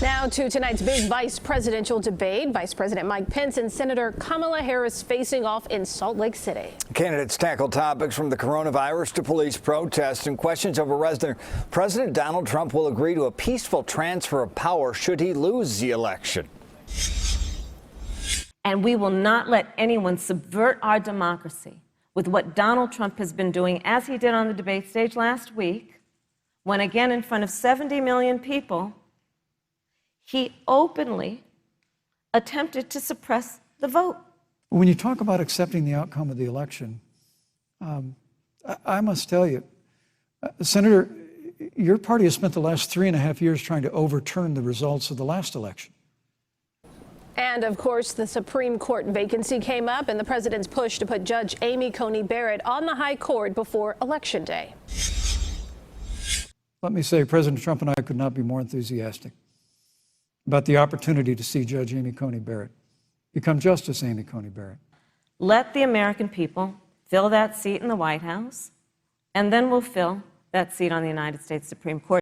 Now to tonight's big vice presidential debate. Vice President Mike Pence and Senator Kamala Harris facing off in Salt Lake City. Candidates tackle topics from the coronavirus to police protests and questions over whether President Donald Trump will agree to a peaceful transfer of power should he lose the election. And we will not let anyone subvert our democracy with what Donald Trump has been doing, as he did on the debate stage last week, when again in front of 70 million people, he openly attempted to suppress the vote. When you talk about accepting the outcome of the election, I must tell you, Senator, your party has spent the last 3.5 years trying to overturn the results of the last election. And of course, the Supreme Court vacancy came up and the president's push to put Judge Amy Coney Barrett on the high court before Election Day. Let me say, President Trump and I could not be more enthusiastic about the opportunity to see Judge Amy Coney Barrett become Justice Amy Coney Barrett. Let the American people fill that seat in the White House, and then we'll fill that seat on the United States Supreme Court.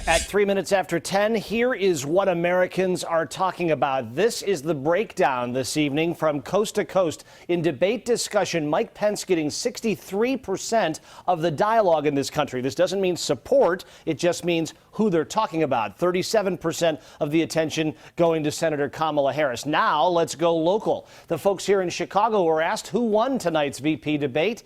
At 3 minutes after 10, here is what Americans are talking about. This is the breakdown this evening from coast to coast. In debate discussion, Mike Pence getting 63% of the dialogue in this country. This doesn't mean support. It just means who they're talking about. 37% of the attention going to Senator Kamala Harris. Now let's go local. The folks here in Chicago were asked who won tonight's VP debate.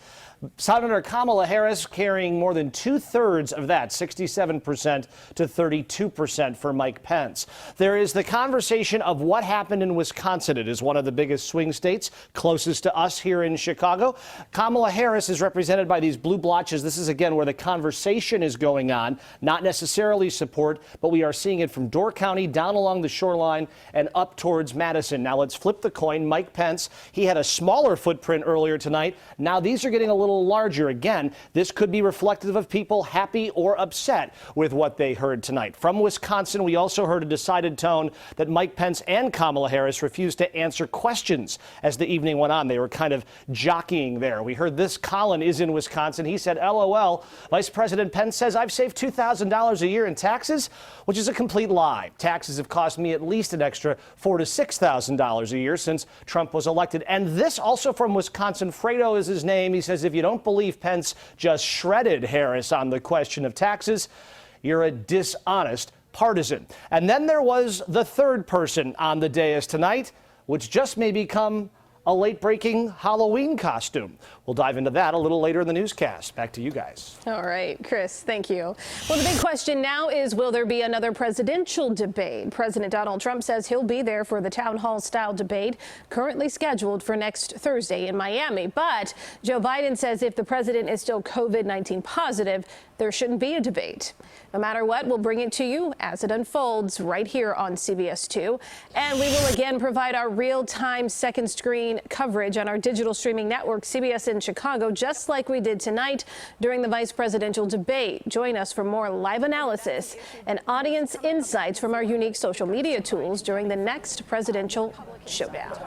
Senator Kamala Harris carrying more than 2/3 of that, 67% to 32% for Mike Pence. There is the conversation of what happened in Wisconsin. It is one of the biggest swing states closest to us here in Chicago. Kamala Harris is represented by these blue blotches. This is, again, where the conversation is going on, not necessarily support, but we are seeing it from Door County down along the shoreline and up towards Madison. Now let's flip the coin. Mike Pence, he had a smaller footprint earlier tonight. Now these are getting a little larger. Again, this could be reflective of people happy or upset with what they heard tonight. From Wisconsin, we also heard a decided tone that Mike Pence and Kamala Harris refused to answer questions as the evening went on. They were kind of jockeying there. We heard this. Colin is in Wisconsin. He said, LOL, Vice President Pence says I've saved $2,000 a year in taxes, which is a complete lie. Taxes have cost me at least an extra $4,000 to $6,000 a year since Trump was elected. And this also from Wisconsin. Fredo is his name. He says, if you don't believe Pence just shredded Harris on the question of taxes, you're a dishonest partisan. And then there was the third person on the dais tonight, which just may become a late-breaking Halloween costume. We'll dive into that a little later in the newscast. Back to you guys. All right, Chris, thank you. Well, the big question now is, will there be another presidential debate? President Donald Trump says he'll be there for the town hall-style debate currently scheduled for next Thursday in Miami. But Joe Biden says if the president is still COVID-19 positive, there shouldn't be a debate. No matter what, we'll bring it to you as it unfolds right here on CBS 2. And we will again provide our real-time second screen coverage on our digital streaming network, CBS in Chicago, just like we did tonight during the vice presidential debate. Join us for more live analysis and audience insights from our unique social media tools during the next presidential showdown.